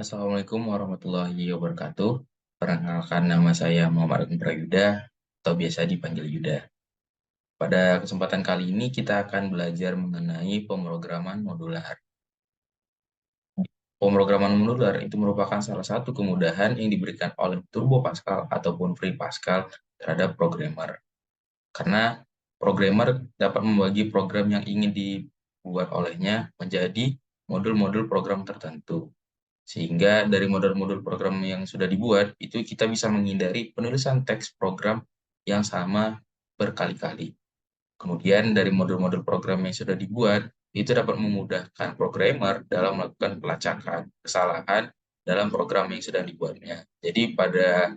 Assalamualaikum warahmatullahi wabarakatuh. Perkenalkan nama saya Muhammad Agung Prayuda atau biasa dipanggil Yuda. Pada kesempatan kali ini kita akan belajar mengenai pemrograman modular. Pemrograman modular itu merupakan salah satu kemudahan yang diberikan oleh Turbo Pascal ataupun Free Pascal terhadap programmer. Karena programmer dapat membagi program yang ingin dibuat olehnya menjadi modul-modul program tertentu. Sehingga dari modul-modul program yang sudah dibuat, itu kita bisa menghindari penulisan teks program yang sama berkali-kali. Kemudian dari modul-modul program yang sudah dibuat, itu dapat memudahkan programmer dalam melakukan pelacakan kesalahan dalam program yang sedang dibuatnya. Jadi pada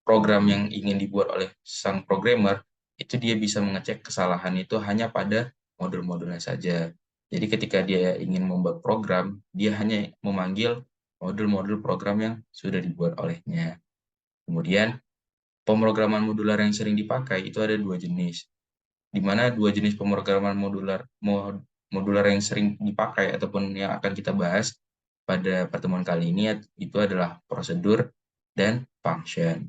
program yang ingin dibuat oleh sang programmer, itu dia bisa mengecek kesalahan itu hanya pada modul-modulnya saja. Jadi ketika dia ingin membuat program, dia hanya memanggil modul-modul program yang sudah dibuat olehnya. Kemudian, pemrograman modular yang sering dipakai itu ada dua jenis, di mana dua jenis pemrograman modular yang sering dipakai ataupun yang akan kita bahas pada pertemuan kali ini itu adalah prosedur dan function.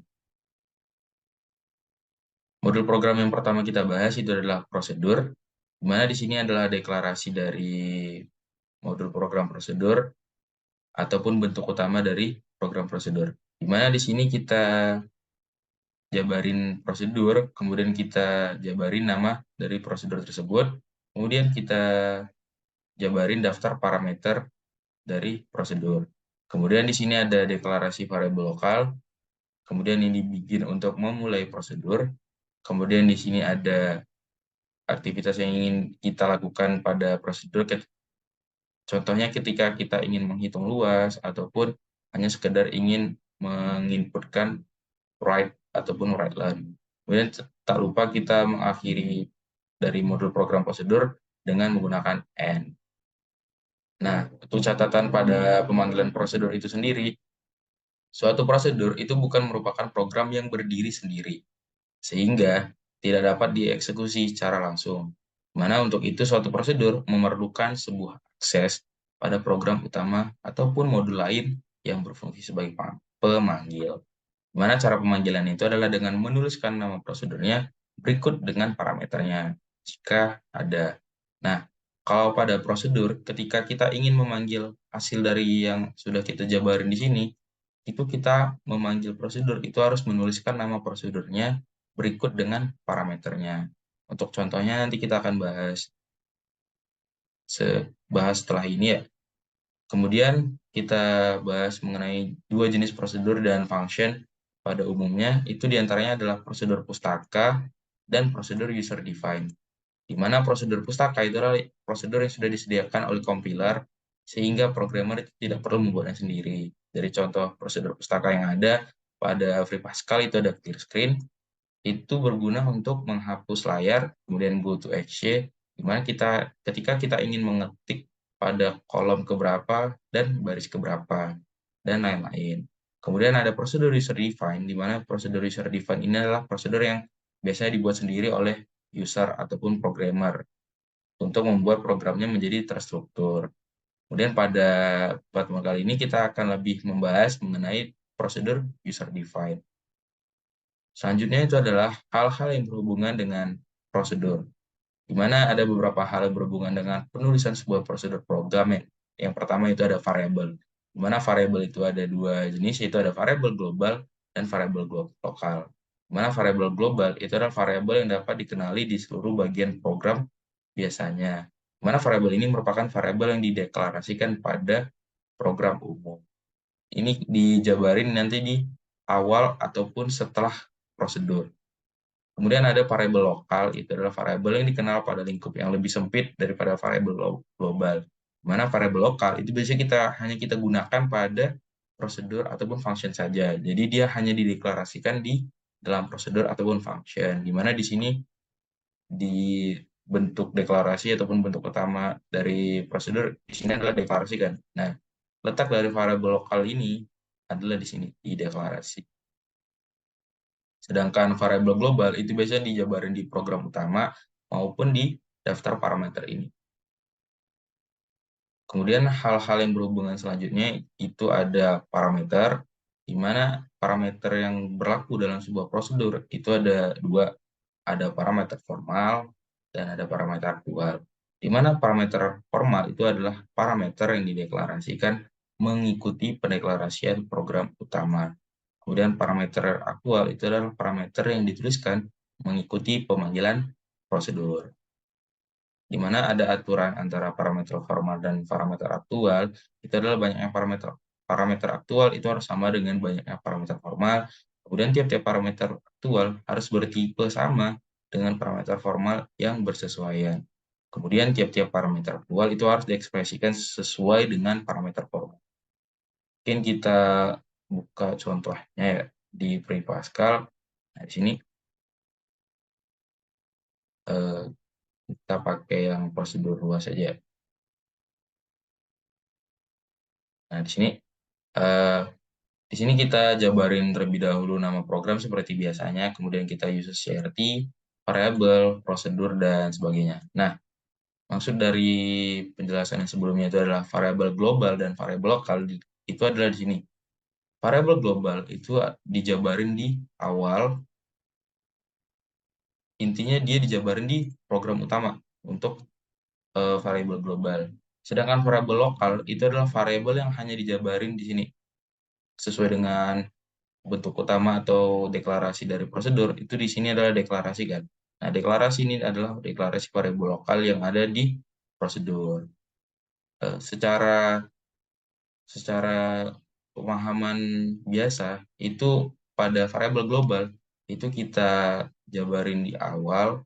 Modul program yang pertama kita bahas itu adalah prosedur, di mana di sini adalah deklarasi dari modul program prosedur ataupun bentuk utama dari program prosedur. Di mana di sini kita jabarin prosedur, kemudian kita jabarin nama dari prosedur tersebut, kemudian kita jabarin daftar parameter dari prosedur. Kemudian di sini ada deklarasi variabel lokal, kemudian ini dibikin untuk memulai prosedur, kemudian di sini ada aktivitas yang ingin kita lakukan pada prosedur. Contohnya ketika kita ingin menghitung luas ataupun hanya sekedar ingin menginputkan write ataupun write line. Kemudian tak lupa kita mengakhiri dari modul program prosedur dengan menggunakan and. Nah, untuk catatan pada pemanggilan prosedur itu sendiri, suatu prosedur itu bukan merupakan program yang berdiri sendiri, sehingga tidak dapat dieksekusi secara langsung. Mana untuk itu suatu prosedur memerlukan sebuah akses pada program utama ataupun modul lain yang berfungsi sebagai pemanggil. Mana cara pemanggilan itu adalah dengan menuliskan nama prosedurnya berikut dengan parameternya jika ada. Nah, kalau pada prosedur ketika kita ingin memanggil hasil dari yang sudah kita jabarin di sini, itu kita memanggil prosedur itu harus menuliskan nama prosedurnya berikut dengan parameternya. Untuk contohnya nanti kita akan bahas setelah ini ya. Kemudian kita bahas mengenai dua jenis prosedur dan function pada umumnya, itu diantaranya adalah prosedur pustaka dan prosedur user defined. Di mana prosedur pustaka itu adalah prosedur yang sudah disediakan oleh compiler sehingga programmer tidak perlu membuatnya sendiri. Dari contoh prosedur pustaka yang ada pada Free Pascal itu ada clear screen, itu berguna untuk menghapus layar, kemudian go to exe, di mana ketika kita ingin mengetik pada kolom keberapa dan baris keberapa, dan lain-lain. Kemudian ada prosedur user define, di mana prosedur user define ini adalah prosedur yang biasanya dibuat sendiri oleh user ataupun programmer untuk membuat programnya menjadi terstruktur. Kemudian pada pertemuan kali ini kita akan lebih membahas mengenai prosedur user define. Selanjutnya itu adalah hal-hal yang berhubungan dengan prosedur, di mana ada beberapa hal yang berhubungan dengan penulisan sebuah prosedur program. Yang pertama itu ada variabel, di mana variabel itu ada dua jenis, yaitu ada variabel global dan variabel lokal. Di mana variabel global itu adalah variabel yang dapat dikenali di seluruh bagian program biasanya. Di mana variabel ini merupakan variabel yang dideklarasikan pada program umum. Ini dijabarin nanti di awal ataupun setelah prosedur. Kemudian ada variabel lokal, itu adalah variabel yang dikenal pada lingkup yang lebih sempit daripada variabel global. Mana variabel lokal itu biasanya hanya kita gunakan pada prosedur ataupun function saja. Jadi dia hanya dideklarasikan di dalam prosedur ataupun function. Di mana di sini di bentuk deklarasi ataupun bentuk utama dari prosedur di sini adalah deklarasi kan. Nah, letak dari variabel lokal ini adalah di sini di deklarasi. Sedangkan variabel global itu biasanya dijabarin di program utama maupun di daftar parameter ini. Kemudian hal-hal yang berhubungan selanjutnya itu ada parameter, di mana parameter yang berlaku dalam sebuah prosedur itu ada dua, ada parameter formal dan ada parameter aktual. Di mana parameter formal itu adalah parameter yang dideklarasikan mengikuti pendeklarasian program utama. Kemudian parameter aktual itu adalah parameter yang dituliskan mengikuti pemanggilan prosedur. Di mana ada aturan antara parameter formal dan parameter aktual, itu adalah banyaknya parameter aktual itu harus sama dengan banyaknya parameter formal. Kemudian tiap-tiap parameter aktual harus bertipe sama dengan parameter formal yang bersesuaian. Kemudian tiap-tiap parameter aktual itu harus diekspresikan sesuai dengan parameter formal. Mungkin kita buka contohnya ya di Free Pascal. Nah, di sini eh, kita pakai yang prosedur luas saja. Nah, eh, di sini kita jabarin terlebih dahulu nama program seperti biasanya, kemudian kita use CRT, variabel, prosedur, dan sebagainya. Nah, maksud dari penjelasan yang sebelumnya itu adalah variabel global dan variabel lokal, itu adalah di sini. Variabel global itu dijabarin di awal, intinya dia dijabarin di program utama untuk variabel global. Sedangkan variabel lokal itu adalah variabel yang hanya dijabarin di sini sesuai dengan bentuk utama atau deklarasi dari prosedur. Itu di sini adalah deklarasi kan. Nah, deklarasi ini adalah deklarasi variabel lokal yang ada di prosedur. Secara secara pemahaman biasa itu pada variabel global itu kita jabarin di awal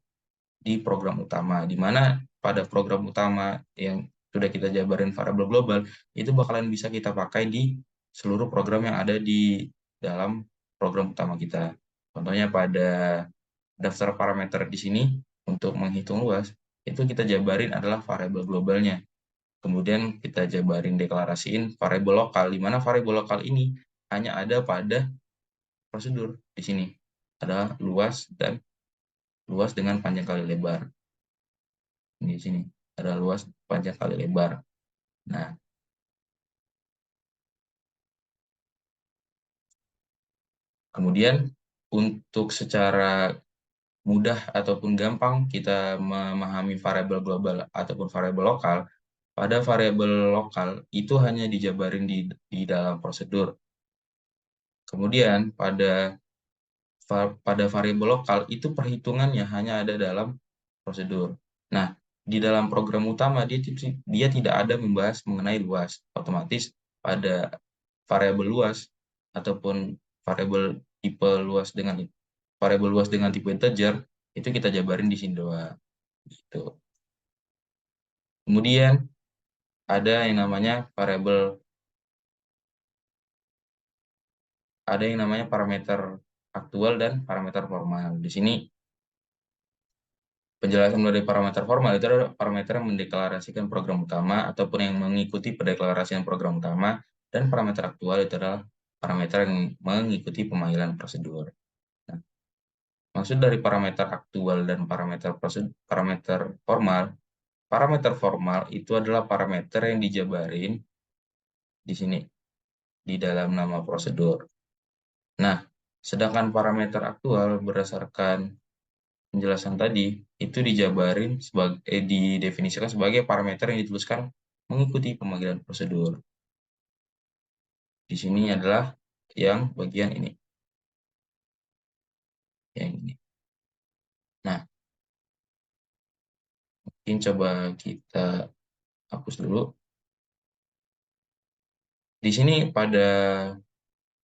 di program utama, di mana pada program utama yang sudah kita jabarin variabel global itu bakalan bisa kita pakai di seluruh program yang ada di dalam program utama kita. Contohnya pada daftar parameter di sini untuk menghitung luas itu kita jabarin adalah variabel globalnya. Kemudian kita jabarin deklarasiin variabel lokal, di mana variabel lokal ini hanya ada pada prosedur di sini. Adalah luas dengan panjang kali lebar. Di sini ada luas panjang kali lebar. Nah, kemudian untuk secara mudah ataupun gampang kita memahami variabel global ataupun variabel lokal, pada variabel lokal itu hanya dijabarin di dalam prosedur. Kemudian pada variabel lokal itu perhitungannya hanya ada dalam prosedur. Nah, di dalam program utama dia tidak ada membahas mengenai luas. Otomatis pada variabel luas ataupun variabel tipe luas dengan variabel luas dengan tipe integer itu kita jabarin di sini doang. Gitu. Kemudian ada yang namanya parameter aktual dan parameter formal. Di sini penjelasan dari parameter formal itu adalah parameter yang mendeklarasikan program utama ataupun yang mengikuti pendeklarasian program utama, dan parameter aktual itu adalah parameter yang mengikuti pemanggilan prosedur. Nah, maksud dari parameter aktual dan parameter formal itu adalah parameter yang dijabarin di sini di dalam nama prosedur. Nah, sedangkan parameter aktual berdasarkan penjelasan tadi itu didefinisikan sebagai parameter yang dituliskan mengikuti pemanggilan prosedur. Di sini adalah yang bagian ini. Yang ini. Nah, mungkin coba kita hapus dulu. Di sini pada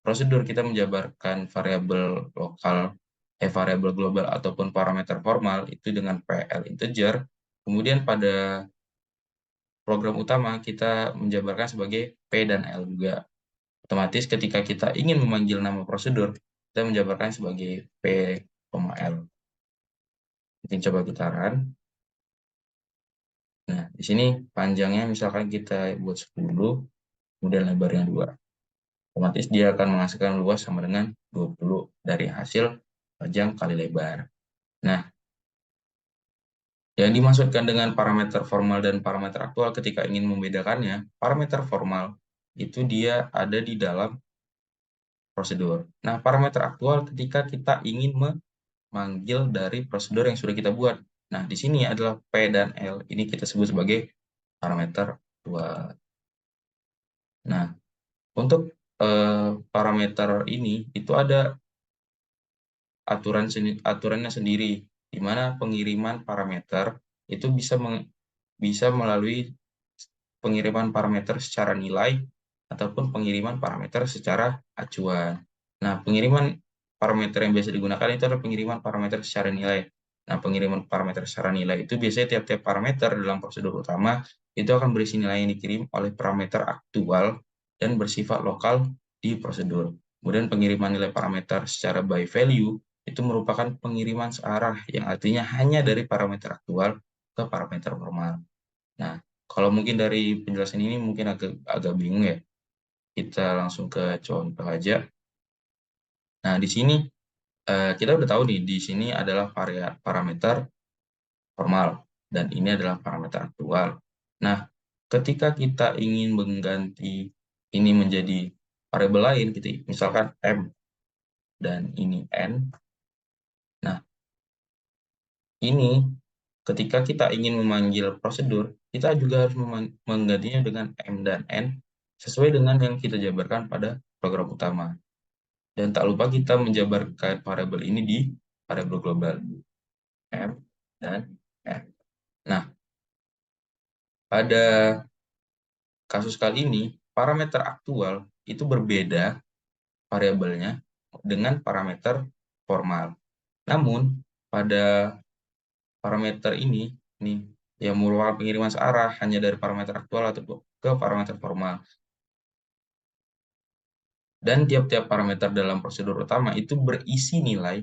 prosedur kita menjabarkan variabel global ataupun parameter formal itu dengan PL integer. Kemudian pada program utama kita menjabarkan sebagai P dan L juga. Otomatis ketika kita ingin memanggil nama prosedur, kita menjabarkan sebagai P, L. Mungkin coba kita run. Nah, di sini panjangnya misalkan kita buat 10, kemudian lebarnya 2. Otomatis dia akan menghasilkan luas sama dengan 20 dari hasil panjang kali lebar. Nah, Yang dimaksudkan dengan parameter formal dan parameter aktual ketika ingin membedakannya, parameter formal itu dia ada di dalam prosedur. Nah, parameter aktual ketika kita ingin memanggil dari prosedur yang sudah kita buat. Nah, di sini adalah P dan L. Ini kita sebut sebagai parameter aktual. Nah, untuk parameter ini itu ada aturannya sendiri, di mana pengiriman parameter itu bisa melalui pengiriman parameter secara nilai ataupun pengiriman parameter secara acuan. Nah, pengiriman parameter yang biasa digunakan itu adalah pengiriman parameter secara nilai. Nah, pengiriman parameter secara nilai itu biasanya tiap-tiap parameter dalam prosedur utama itu akan berisi nilai yang dikirim oleh parameter aktual dan bersifat lokal di prosedur. Kemudian pengiriman nilai parameter secara by value itu merupakan pengiriman searah yang artinya hanya dari parameter aktual ke parameter formal. Nah, kalau mungkin dari penjelasan ini mungkin agak agak bingung ya. Kita langsung ke contoh aja. Nah, di sini kita udah tahu nih, di sini adalah parameter formal dan ini adalah parameter aktual. Nah, ketika kita ingin mengganti ini menjadi variabel lain, gitu, misalkan M dan ini N. Nah, ini ketika kita ingin memanggil prosedur, kita juga harus menggantinya dengan M dan N sesuai dengan yang kita jabarkan pada program utama. Dan tak lupa kita menjabarkan variabel ini di variabel global M dan N. Nah, pada kasus kali ini, parameter aktual itu berbeda variabelnya dengan parameter formal. Namun, pada parameter ini, nih, yang merupakan pengiriman searah hanya dari parameter aktual atau ke parameter formal. Dan tiap-tiap parameter dalam prosedur utama itu berisi nilai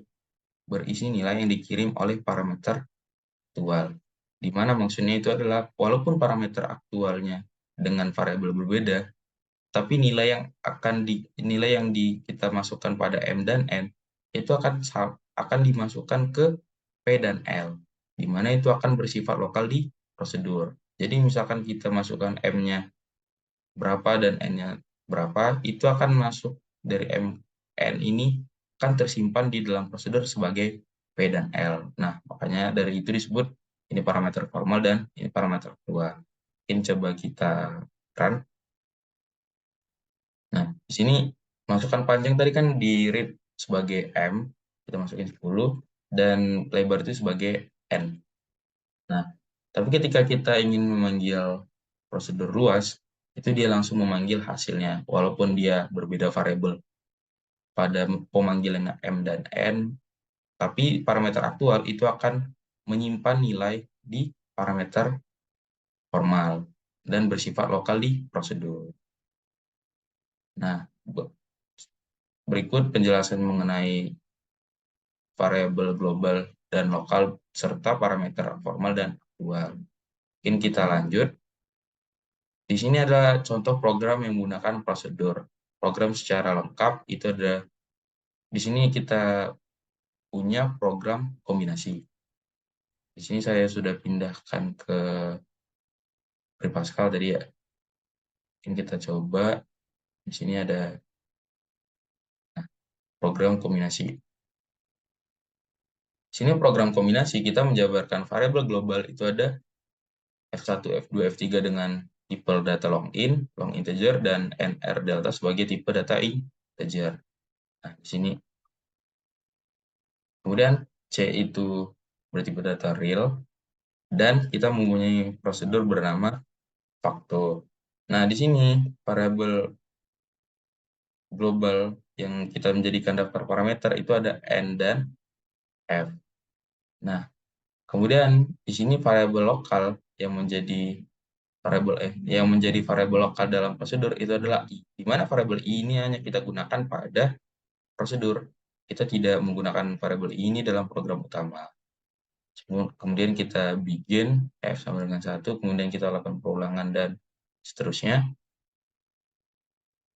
yang dikirim oleh parameter aktual. Di mana maksudnya itu adalah walaupun parameter aktualnya dengan variabel berbeda, tapi nilai yang kita masukkan pada M dan N itu akan dimasukkan ke P dan L, di mana itu akan bersifat lokal di prosedur. Jadi misalkan kita masukkan M-nya berapa dan N-nya berapa, itu akan masuk dari N ini akan tersimpan di dalam prosedur sebagai P dan L. Nah, makanya dari itu disebut ini parameter formal dan ini parameter aktual. Mungkin coba kita run. Nah, di sini masukan panjang tadi kan di read sebagai M, kita masukin 10, dan lebar itu sebagai N. Nah, tapi ketika kita ingin memanggil prosedur luas, itu dia langsung memanggil hasilnya, walaupun dia berbeda variabel pada pemanggilan M dan N, tapi parameter aktual itu akan menyimpan nilai di parameter formal dan bersifat lokal di prosedur. Nah, berikut penjelasan mengenai variabel global dan lokal serta parameter formal dan aktual. Mungkin kita lanjut. Di sini ada contoh program yang menggunakan prosedur. Program secara lengkap itu ada di sini kita punya program kombinasi. Di sini saya sudah pindahkan ke Pascal tadi ya. Mungkin kita coba di sini ada program kombinasi. Di sini program kombinasi kita menjabarkan variabel global itu ada F1, F2, F3 dengan tipe data long integer, dan NR delta sebagai tipe data integer. Nah, di sini. Kemudian C itu bertipe data real, dan kita mempunyai prosedur bernama facto. Nah, di sini variabel global yang kita menjadikan daftar parameter itu ada N dan F. Nah, kemudian di sini variabel lokal yang menjadi variabel lokal dalam prosedur itu adalah I. Di mana variabel I ini hanya kita gunakan pada prosedur. Kita tidak menggunakan variabel I ini dalam program utama. Kemudian kita bikin F sama dengan 1, kemudian kita lakukan pengulangan dan seterusnya.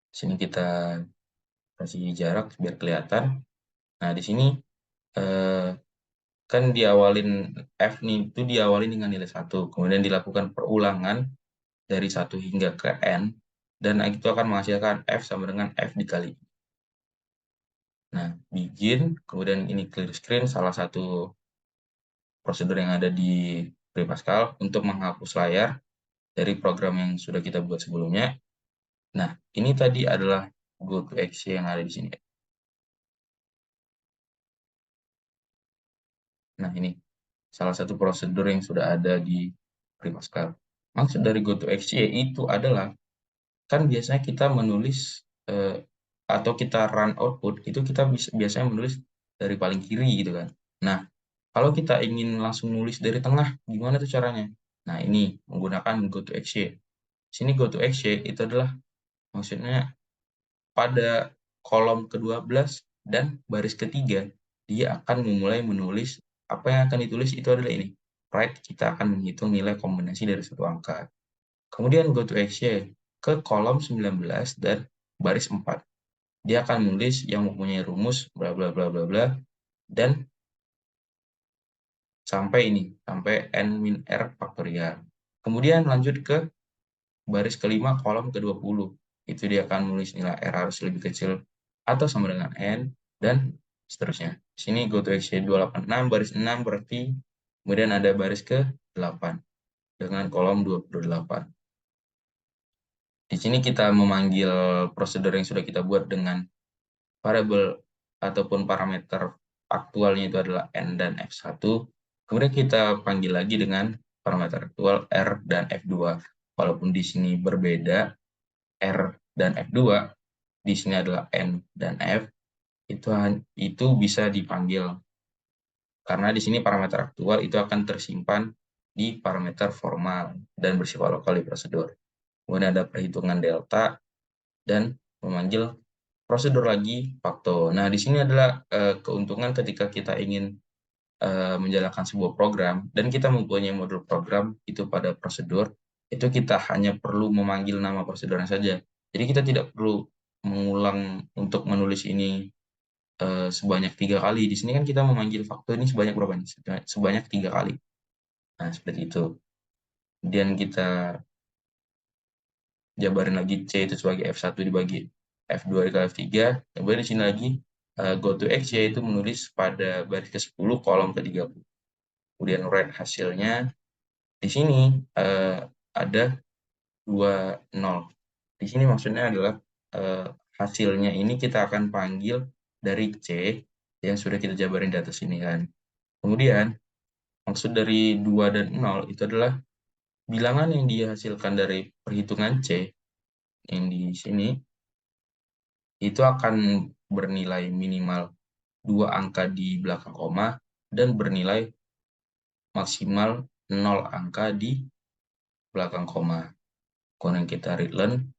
Di sini kita kasih jarak biar kelihatan. Nah, di sini kan diawalin F nih, itu diawali dengan nilai 1, kemudian dilakukan perulangan dari 1 hingga ke N, dan itu akan menghasilkan F sama dengan F dikali. Nah, begin, kemudian ini clear screen, salah satu prosedur yang ada di Pascal untuk menghapus layar dari program yang sudah kita buat sebelumnya. Nah, ini tadi adalah go to exe yang ada di sini. Nah, ini salah satu prosedur yang sudah ada di Pascal. Maksud dari go to exe itu adalah, kan biasanya kita menulis atau kita run output, itu kita biasanya menulis dari paling kiri gitu kan. Nah, kalau kita ingin langsung nulis dari tengah, gimana tuh caranya? Nah, ini menggunakan go to exe. Sini go to exe itu adalah maksudnya pada kolom ke-12 dan baris ketiga, dia akan memulai menulis, apa yang akan ditulis itu adalah ini. Right, kita akan menghitung nilai kombinasi dari satu angka. Kemudian go to exe ke kolom 19 dan baris 4. Dia akan menulis yang mempunyai rumus bla bla bla bla bla dan sampai ini, sampai n min r faktorial. Kemudian lanjut ke baris kelima kolom ke-20. Itu dia akan menulis nilai r harus lebih kecil atau sama dengan n dan seterusnya. Sini go to exe 286 baris 6 berarti kemudian ada baris ke-8 dengan kolom 28. Di sini kita memanggil prosedur yang sudah kita buat dengan variabel ataupun parameter aktualnya itu adalah N dan F1. Kemudian kita panggil lagi dengan parameter aktual R dan F2. Walaupun di sini berbeda, R dan F2, di sini adalah N dan F, itu bisa dipanggil. Karena di sini parameter aktual itu akan tersimpan di parameter formal dan bersifat lokal di prosedur. Kemudian ada perhitungan delta dan memanggil prosedur lagi fakto. Nah, di sini adalah keuntungan ketika kita ingin menjalankan sebuah program dan kita mempunyai modul program itu pada prosedur, itu kita hanya perlu memanggil nama prosedurnya saja. Jadi kita tidak perlu mengulang untuk menulis ini sebanyak 3 kali. Di sini kan kita memanggil faktor ini sebanyak berapa nih? Sebanyak 3 kali. Nah, seperti itu. Kemudian kita jabarin lagi C itu sebagai F1 dibagi F2 dikali F3. Kemudian di sini lagi go to X yaitu menulis pada baris ke-10 kolom ke-30. Kemudian write hasilnya. Di sini ada 20. Di sini maksudnya adalah hasilnya ini kita akan panggil dari C yang sudah kita jabarin di atas ini kan. Kemudian maksud dari 2 dan 0 itu adalah bilangan yang dihasilkan dari perhitungan C yang di sini itu akan bernilai minimal 2 angka di belakang koma dan bernilai maksimal 0 angka di belakang koma. Kemudian kita readline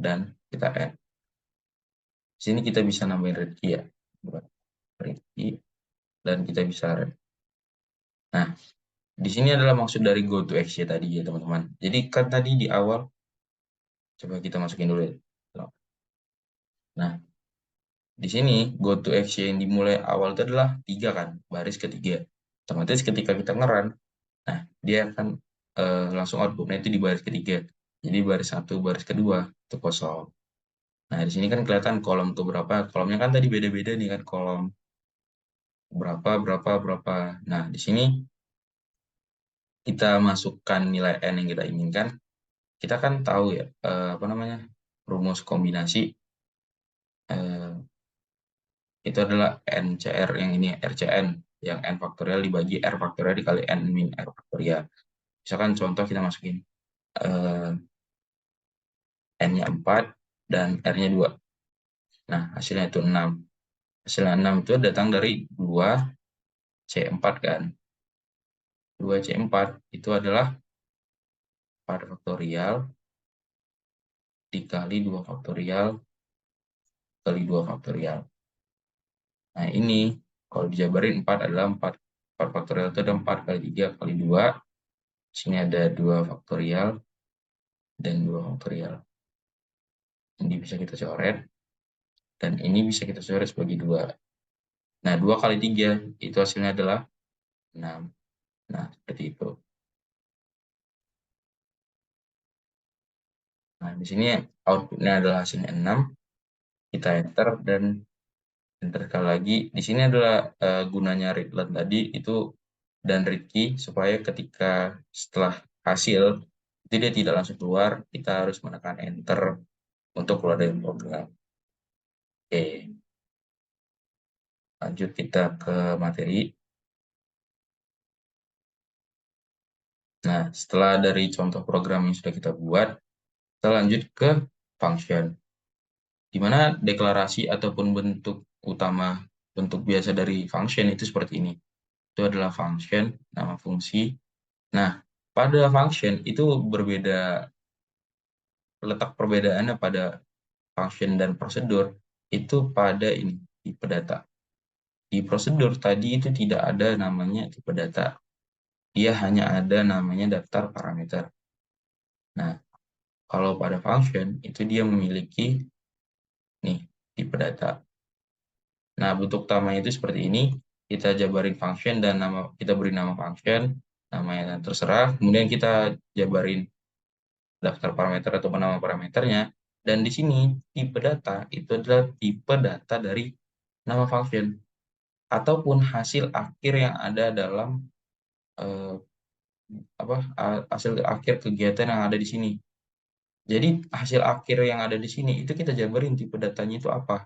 dan kita add. Di sini kita bisa nambahin red key ya. Red key dan kita bisa red. Nah, di sini adalah maksud dari go to action tadi ya teman-teman. Jadi kan tadi di awal, coba kita masukin dulu ya. Nah, di sini go to action yang dimulai awal itu adalah 3 kan, baris ketiga. Otomatis ketika kita ngeran, nah dia akan langsung outputnya itu di baris ketiga. Jadi baris 1, baris kedua itu kosong. Nah, di sini kan kelihatan kolom ke berapa. Kolomnya kan tadi beda-beda nih kan, kolom berapa, berapa, berapa. Nah, di sini kita masukkan nilai N yang kita inginkan. Kita kan tahu ya, apa namanya, rumus kombinasi itu adalah NCR yang ini RCN, yang N faktorial dibagi R faktorial dikali N min R faktorial. Misalkan contoh kita masukin N-nya 4 dan R-nya 2. Nah, hasilnya itu 6. Hasilnya 6 itu datang dari 2C4 kan. 2C4 itu adalah 4 faktorial dikali 2 faktorial kali 2 faktorial. Nah, ini kalau dijabarin 4 adalah 4. 4 faktorial itu ada 4 kali 3 kali 2. Sini ada 2 faktorial dan 2 faktorial. Ini bisa kita coret. Dan ini bisa kita coret sebagai 2. Nah, 2 kali 3 itu hasilnya adalah 6. Nah, seperti itu. Nah, di sini outputnya adalah hasilnya 6. Kita enter dan enter sekali lagi. Di sini adalah gunanya readlet tadi itu dan read key supaya ketika setelah hasil itu dia tidak langsung keluar, kita harus menekan enter untuk keluar dari program. Oke, lanjut kita ke materi. Nah, setelah dari contoh program yang sudah kita buat, kita lanjut ke function. Di mana deklarasi ataupun bentuk utama, bentuk biasa dari function itu seperti ini. Itu adalah function, nama fungsi. Nah, pada function itu berbeda, letak perbedaannya pada function dan prosedur itu pada ini, tipe data. Di prosedur tadi itu tidak ada namanya tipe data. Dia hanya ada namanya daftar parameter. Nah, kalau pada function itu dia memiliki nih tipe data. Nah, bentuk utamanya itu seperti ini. Kita jabarin function dan kita beri nama function, namanya terserah. Kemudian kita jabarin daftar parameter atau nama parameternya. Dan di sini tipe data itu adalah tipe data dari nama function ataupun hasil akhir yang ada dalam eh, hasil akhir kegiatan yang ada di sini. Jadi hasil akhir yang ada di sini itu kita jabarin tipe datanya itu apa.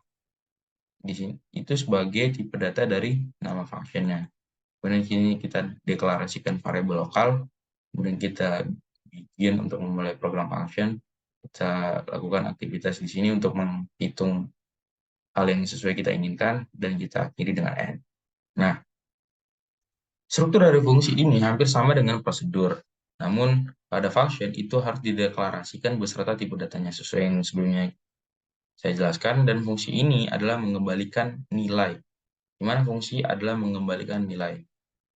Di sini itu sebagai tipe data dari nama functionnya. Kemudian sini kita deklarasikan variabel lokal, kemudian kita bikin untuk memulai program function, kita lakukan aktivitas di sini untuk menghitung hal yang sesuai kita inginkan, dan kita akhiri dengan end. Nah, struktur dari fungsi ini hampir sama dengan prosedur, namun pada function itu harus dideklarasikan beserta tipe datanya sesuai yang sebelumnya saya jelaskan, dan fungsi ini adalah mengembalikan nilai, di mana fungsi adalah mengembalikan nilai.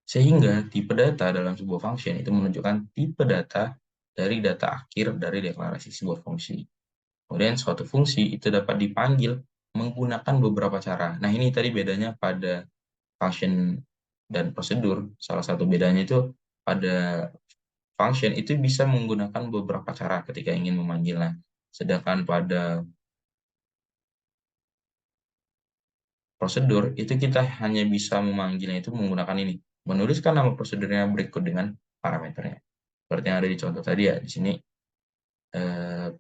Sehingga tipe data dalam sebuah function itu menunjukkan tipe data dari data akhir dari deklarasi sebuah fungsi. Kemudian suatu fungsi itu dapat dipanggil menggunakan beberapa cara. Nah, ini tadi bedanya pada function dan prosedur. Salah satu bedanya itu pada function itu bisa menggunakan beberapa cara ketika ingin memanggilnya. Sedangkan pada prosedur itu kita hanya bisa memanggilnya itu menggunakan ini. Menuliskan nama prosedurnya berikut dengan parameternya. Seperti yang ada di contoh tadi ya, di sini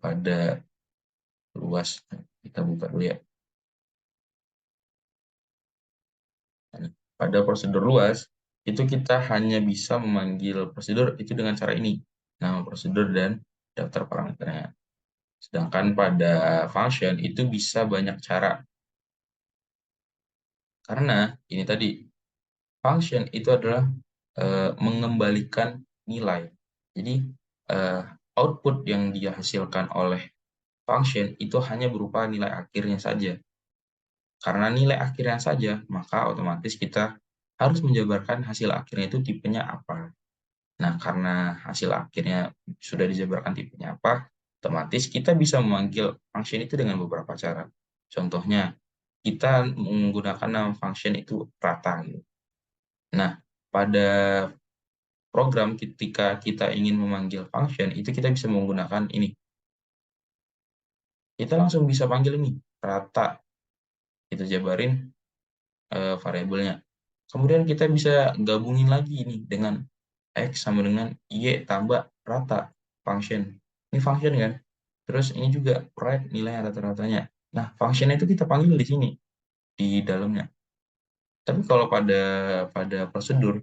pada luas. Kita buka dulu ya. Pada prosedur luas, itu kita hanya bisa memanggil prosedur itu dengan cara ini. Nama prosedur dan daftar parameternya. Sedangkan pada function itu bisa banyak cara. Karena ini tadi, function itu adalah mengembalikan nilai. Jadi, eh, output yang dia hasilkan oleh function itu hanya berupa nilai akhirnya saja. Karena nilai akhirnya saja, maka otomatis kita harus menjabarkan hasil akhirnya itu tipenya apa. Nah, karena hasil akhirnya sudah dijabarkan tipenya apa, otomatis kita bisa memanggil function itu dengan beberapa cara. Contohnya, kita menggunakan nama function itu rata, gitu. Nah, pada program ketika kita ingin memanggil function, itu kita bisa menggunakan ini. Kita langsung bisa panggil ini, rata. Kita jabarin variabelnya. Kemudian kita bisa gabungin lagi ini dengan X sama dengan Y tambah rata function. Ini function kan? Terus ini juga write nilai rata-ratanya. Nah, function itu kita panggil di sini, di dalamnya. Tapi kalau pada prosedur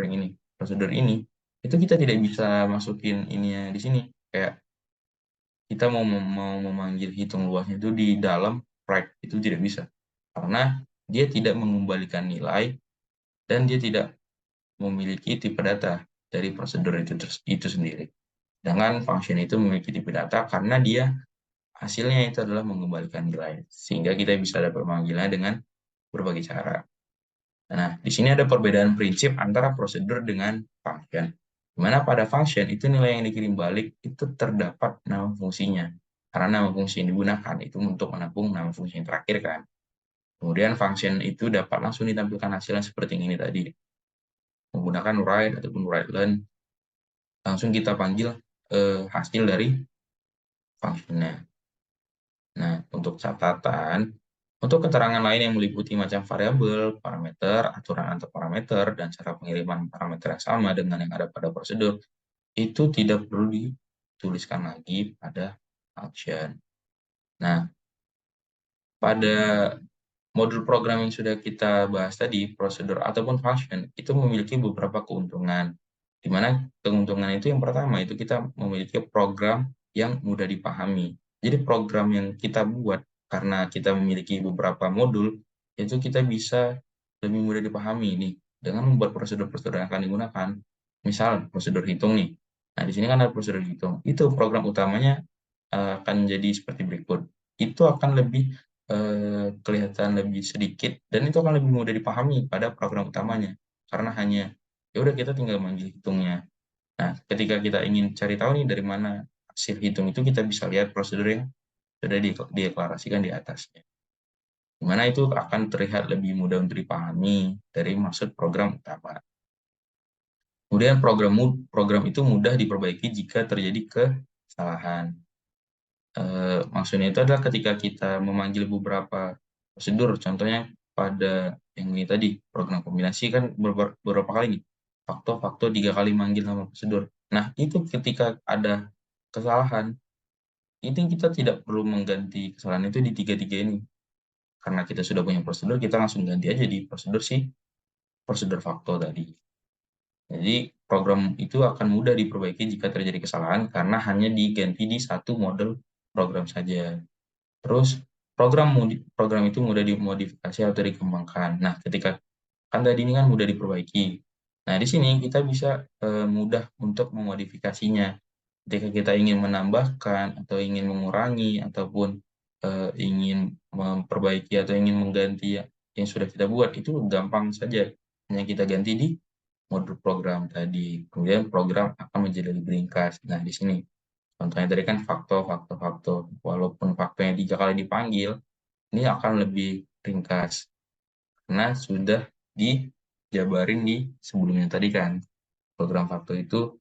yang ini, prosedur ini, itu kita tidak bisa masukin ininya di sini. Kayak kita mau memanggil hitung luasnya itu di dalam write, itu tidak bisa. Karena dia tidak mengembalikan nilai dan dia tidak memiliki tipe data dari prosedur itu sendiri. Dengan function itu memiliki tipe data karena dia hasilnya itu adalah mengembalikan nilai. Sehingga kita bisa dapat memanggilnya dengan berbagai cara. Nah, di sini ada perbedaan prinsip antara prosedur dengan function. Di mana pada function itu nilai yang dikirim balik itu terdapat nama fungsinya. Karena nama fungsi yang digunakan itu untuk menampung nama fungsi yang terakhir kan. Kemudian function itu dapat langsung ditampilkan hasilnya seperti ini tadi. Menggunakan write ataupun write learn, langsung kita panggil hasil dari functionnya. Nah, untuk catatan, untuk keterangan lain yang meliputi macam variabel, parameter, aturan antar parameter, dan cara pengiriman parameter yang sama dengan yang ada pada prosedur, itu tidak perlu dituliskan lagi pada function. Nah, pada modul program yang sudah kita bahas tadi, prosedur ataupun function, itu memiliki beberapa keuntungan. Di mana keuntungan itu yang pertama, itu kita memiliki program yang mudah dipahami. Jadi program yang kita buat, karena kita memiliki beberapa modul, itu kita bisa lebih mudah dipahami nih, dengan membuat prosedur-prosedur yang akan digunakan. Misal, prosedur hitung nih. Nah, di sini kan ada prosedur hitung. Itu program utamanya akan jadi seperti berikut. Itu akan lebih kelihatan lebih sedikit dan itu akan lebih mudah dipahami pada program utamanya karena hanya ya udah kita tinggal manggil hitungnya. Nah, ketika kita ingin cari tahu nih dari mana hasil hitung itu kita bisa lihat prosedur yang sudah dideklarasikan di atasnya. Dimana itu akan terlihat lebih mudah untuk dipahami dari maksud program utama. Kemudian program itu mudah diperbaiki jika terjadi kesalahan. Maksudnya itu adalah ketika kita memanggil beberapa prosedur, contohnya pada yang ini tadi, program kombinasi kan beberapa kali nih, faktor 3 kali manggil nama prosedur. Nah, itu ketika ada kesalahan, itu kita tidak perlu mengganti kesalahan itu di tiga-tiga ini. Karena kita sudah punya prosedur, kita langsung ganti aja di prosedur faktor tadi. Jadi, program itu akan mudah diperbaiki jika terjadi kesalahan karena hanya diganti di satu model program saja. Terus program itu mudah dimodifikasi atau dikembangkan. Nah, ketika kan tadi ini kan mudah diperbaiki. Nah, di sini kita bisa mudah untuk memodifikasinya. Ketika kita ingin menambahkan atau ingin mengurangi ataupun ingin memperbaiki atau ingin mengganti yang sudah kita buat itu gampang saja. Hanya kita ganti di modul program tadi. Kemudian program akan menjadi lebih ringkas. Nah, di sini contohnya tadi kan faktor. Walaupun faktornya 3 kali dipanggil, ini akan lebih ringkas. Karena sudah dijabarin di sebelumnya tadi kan. Program faktor itu,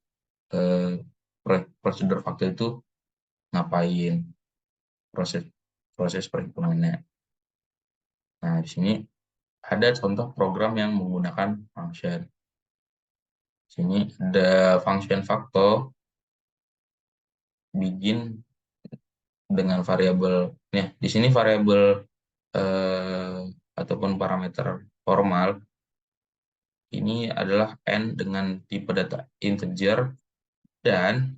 prosedur faktor itu ngapain, proses perhitungannya. Nah, di sini ada contoh program yang menggunakan function. Di sini ada function faktor, begin dengan variabel, ya, di sini variabel ataupun parameter formal ini adalah n dengan tipe data integer dan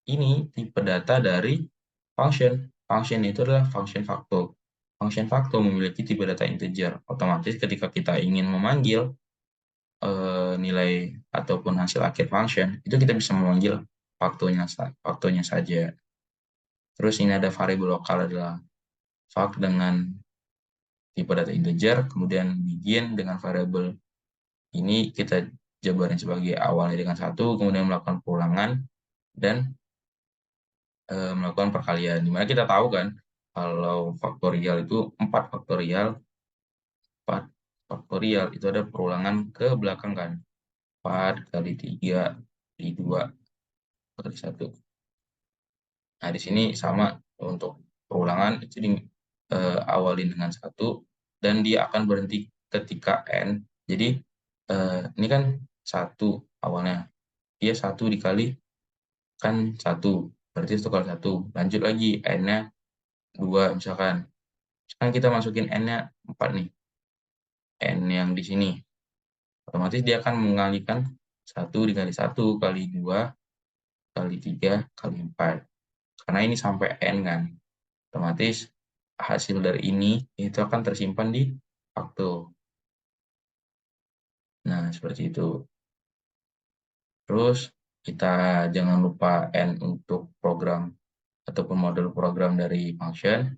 ini tipe data dari function. Function itu adalah function faktor. Function faktor memiliki tipe data integer. Otomatis ketika kita ingin memanggil nilai ataupun hasil akhir function, itu kita bisa memanggil faktornya saja. Terus ini ada variabel lokal adalah fact dengan tipe data integer, kemudian begin dengan variabel ini kita jabarin sebagai awalnya dengan 1, kemudian melakukan pengulangan dan melakukan perkalian. Dimana kita tahu kan kalau faktorial itu 4 faktorial, 4 faktorial itu ada perulangan ke belakang kan. 4 kali 3 kali 2 kali 1. Nah, di sini sama untuk perulangan itu awalin dengan 1 dan dia akan berhenti ketika n. Jadi ini kan 1 awalnya. Dia 1 dikali kan 1, berarti 1 kali 1. Lanjut lagi n-nya 2 misalkan. Sekarang kita masukin n-nya 4 nih. N yang di sini. Otomatis dia akan mengalihkan 1 dikali 1 kali 2 kali 3 kali 4. Karena ini sampai n kan. Otomatis hasil dari ini itu akan tersimpan di faktor. Nah, seperti itu. Terus kita jangan lupa n untuk program ataupun model program dari function.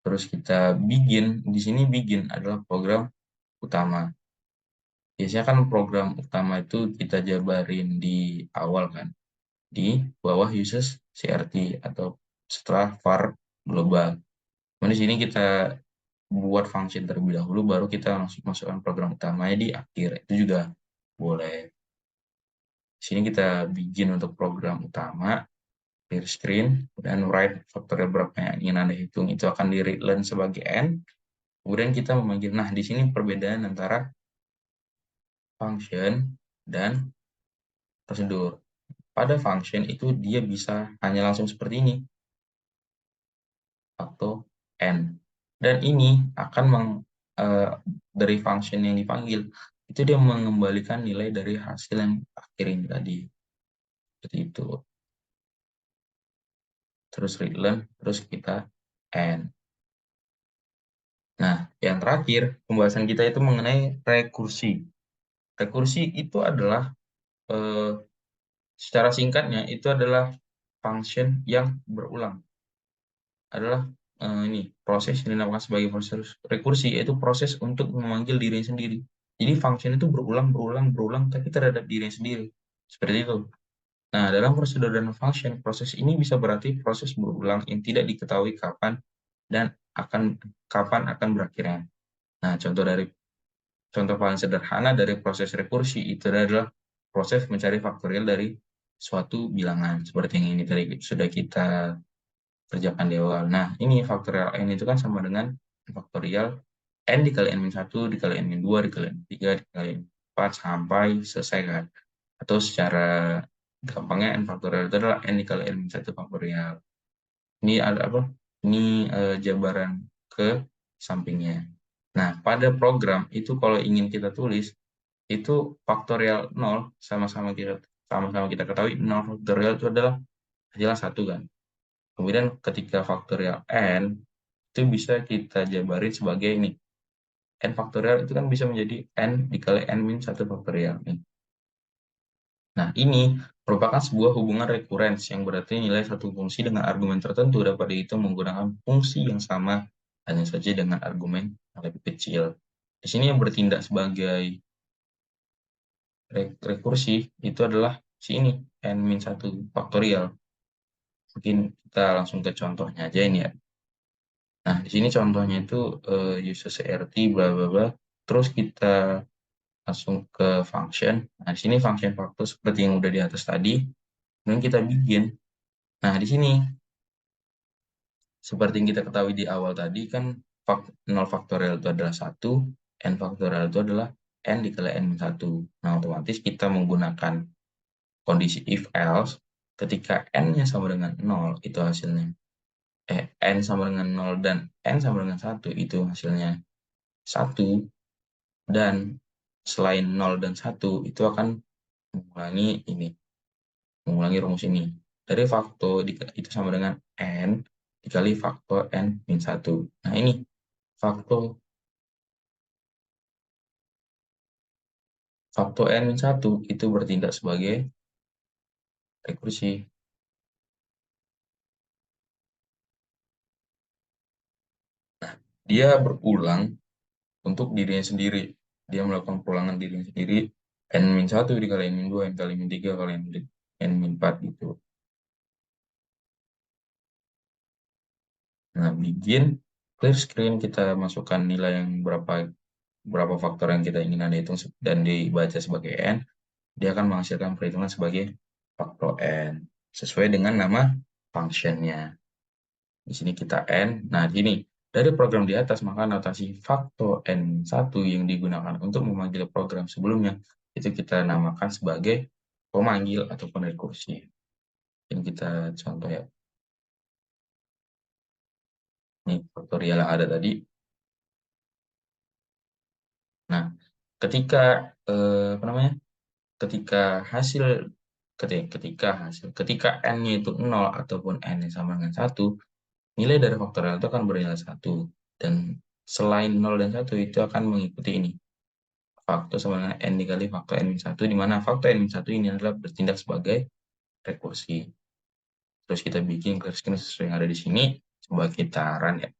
Terus kita begin, di sini begin adalah program utama. Biasanya kan program utama itu kita jabarin di awal kan, di bawah uses CRT atau setelah var global. Di sini kita buat function terlebih dahulu, baru kita langsung masukkan program utamanya di akhir. Itu juga boleh. Di sini kita bikin untuk program utama, clear screen, dan write faktorial berapa yang ingin Anda hitung. Itu akan di readline sebagai n. Kemudian kita memanggil, nah di sini perbedaan antara function dan prosedur. Pada function itu dia bisa hanya langsung seperti ini, atau n. Dan ini akan dari function yang dipanggil, itu dia mengembalikan nilai dari hasil yang akhir ini tadi. Seperti itu. Terus readline, terus kita n. Nah, yang terakhir, pembahasan kita itu mengenai rekursi. Rekursi itu adalah, secara singkatnya, itu adalah function yang berulang. Adalah ini proses yang dinamakan sebagai proses rekursi, yaitu proses untuk memanggil diri sendiri. Jadi function itu berulang, tapi terhadap diri sendiri. Seperti itu. Nah, dalam prosedur dan function, proses ini bisa berarti proses berulang yang tidak diketahui dan kapan akan berakhirnya. Nah, contoh paling sederhana dari proses rekursi itu adalah proses mencari faktorial dari suatu bilangan, seperti yang ini tadi sudah kita kerjakan di awal. Nah, ini faktorial n itu kan sama dengan faktorial n dikali n-1, dikali n-2, dikali n-3, dikali n-4, sampai selesai kan. Atau secara gampangnya n faktorial itu adalah n dikali n-1 faktorial. Ini ada apa? Ini jabaran ke sampingnya. Nah, pada program itu kalau ingin kita tulis, itu faktorial 0 sama-sama kita ketahui 0 faktorial itu adalah hasilnya 1 kan. Kemudian ketika faktorial n itu bisa kita jabarin sebagai ini. N faktorial itu kan bisa menjadi n dikali n-1 faktorial nih. Nah, ini merupakan sebuah hubungan rekurens yang berarti nilai satu fungsi dengan argumen tertentu dapat dihitung menggunakan fungsi yang sama, hanya saja dengan argumen yang lebih kecil. Di sini yang bertindak sebagai rekursi itu adalah si ini, n-1 faktorial. Mungkin kita langsung ke contohnya aja ini ya. Nah, di sini contohnya itu uses rt bla bla bla. Terus kita langsung ke function. Nah, di sini function faktor seperti yang udah di atas tadi. Kemudian kita bikin. Nah, di sini seperti yang kita ketahui di awal tadi kan 0 faktorial itu adalah 1, n faktorial itu adalah n dikali n-1. Nah, otomatis kita menggunakan kondisi if else ketika n-nya sama dengan 0 itu hasilnya. N sama dengan 0 dan n sama dengan 1 itu hasilnya 1, dan selain 0 dan 1 itu akan mengulangi rumus ini. Dari faktor itu sama dengan n dikali faktor n-1. Nah, ini faktor n-1 itu bertindak sebagai rekursi. Dia berulang untuk dirinya sendiri. Dia melakukan perulangan dirinya sendiri, n-1 dikali n-2, n kali n-3 kali n-4 gitu. Nah, bikin clear screen, kita masukkan nilai yang berapa faktor yang kita ingin Anda hitung dan dibaca sebagai n. Dia akan menghasilkan perhitungan sebagai faktor n sesuai dengan nama functionnya. Di sini kita n. Nah, di sini dari program di atas, maka notasi faktor n-1 yang digunakan untuk memanggil program sebelumnya itu kita namakan sebagai pemanggil ataupun rekursi. Ini kita contoh ya. Ini faktorial yang ada tadi. Nah, ketika apa namanya? Ketika hasil ketika n-nya itu 0 ataupun n-nya sama dengan 1, nilai dari faktorial itu akan bernilai 1, dan selain 0 dan 1 itu akan mengikuti ini. Faktor sama dengan n dikali faktor n-1, di mana faktor n-1 ini adalah bertindak sebagai rekursi. Terus kita bikin clear screen sesuai yang ada di sini. Coba kita run ya.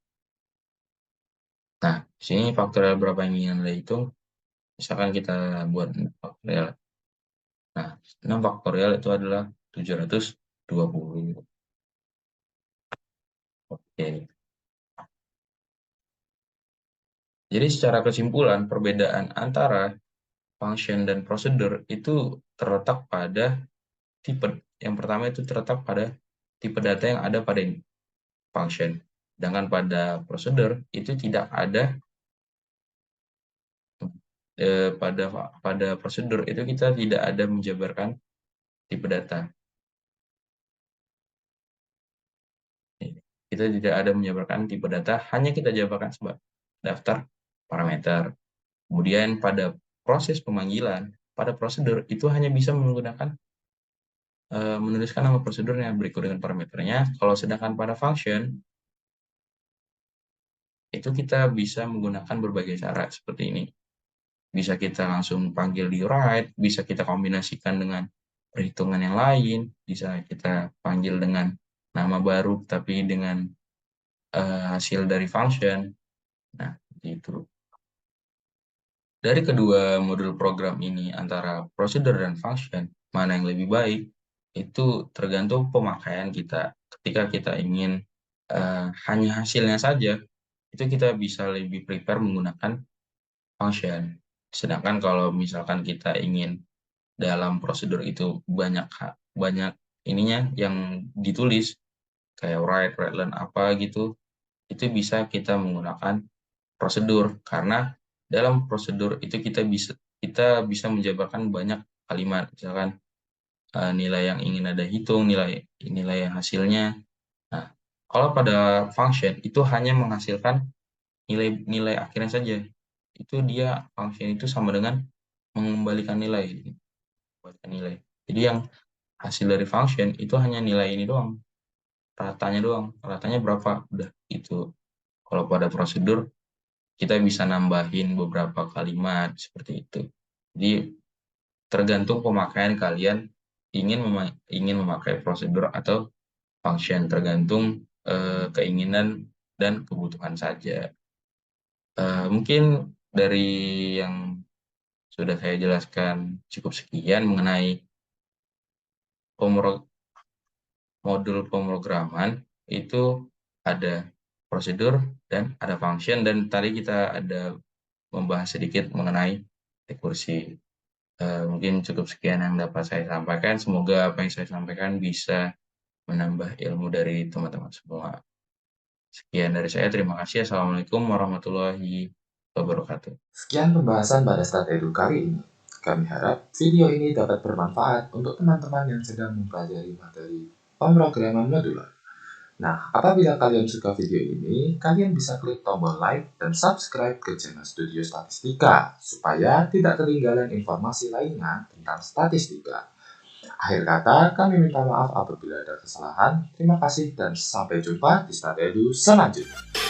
Nah, di sini faktorial berapa yang ingin Anda hitung? Misalkan kita buat faktorial. Nah, 6 faktorial itu adalah 720. Oke. Jadi secara kesimpulan, perbedaan antara function dan prosedur itu terletak pada tipe. Yang pertama itu terletak pada tipe data yang ada pada function. Sedangkan pada prosedur itu tidak ada pada prosedur itu kita tidak ada menjabarkan tipe data. Kita tidak ada menjabarkan tipe data, hanya kita jabarkan sebagai daftar parameter. Kemudian pada proses pemanggilan, pada prosedur itu hanya bisa menggunakan menuliskan nama prosedurnya berikut dengan parameternya. Kalau sedangkan pada function itu kita bisa menggunakan berbagai cara seperti ini. Bisa kita langsung panggil di write, bisa kita kombinasikan dengan perhitungan yang lain, bisa kita panggil dengan nama baru tapi dengan hasil dari function. Nah, gitu. Dari kedua modul program ini antara prosedur dan function, mana yang lebih baik, itu tergantung pemakaian kita. Ketika kita ingin hanya hasilnya saja, itu kita bisa lebih prepare menggunakan function. Sedangkan kalau misalkan kita ingin dalam prosedur itu banyak ininya yang ditulis kayak write, learn apa gitu, itu bisa kita menggunakan prosedur karena dalam prosedur itu kita bisa menjabarkan banyak kalimat, misalkan nilai yang ingin ada hitung, nilai nilai yang hasilnya. Nah, kalau pada function itu hanya menghasilkan nilai akhirnya saja. Itu dia function itu sama dengan mengembalikan nilai. Mengembalikan nilai. Jadi yang hasil dari function itu hanya nilai ini doang, ratanya doang. Ratanya berapa? Udah itu. Kalau pada prosedur kita bisa nambahin beberapa kalimat seperti itu. Jadi tergantung pemakaian kalian ingin memakai prosedur atau function, tergantung keinginan dan kebutuhan saja. Mungkin dari yang sudah saya jelaskan cukup sekian mengenai modul pemrograman. Itu ada prosedur dan ada function, dan tadi kita ada membahas sedikit mengenai rekursi. Mungkin cukup sekian yang dapat saya sampaikan. Semoga apa yang saya sampaikan bisa menambah ilmu dari teman-teman semua. Sekian dari saya. Terima kasih. Assalamualaikum warahmatullahi wabarakatuh. Sekian pembahasan pada StatEdu kali ini. Kami harap video ini dapat bermanfaat untuk teman-teman yang sedang mempelajari materi pemrograman modular. Nah, apabila kalian suka video ini, kalian bisa klik tombol like dan subscribe ke channel Studio Statistika supaya tidak ketinggalan informasi lainnya tentang statistika. Akhir kata, kami minta maaf apabila ada kesalahan. Terima kasih dan sampai jumpa di StatEdu selanjutnya.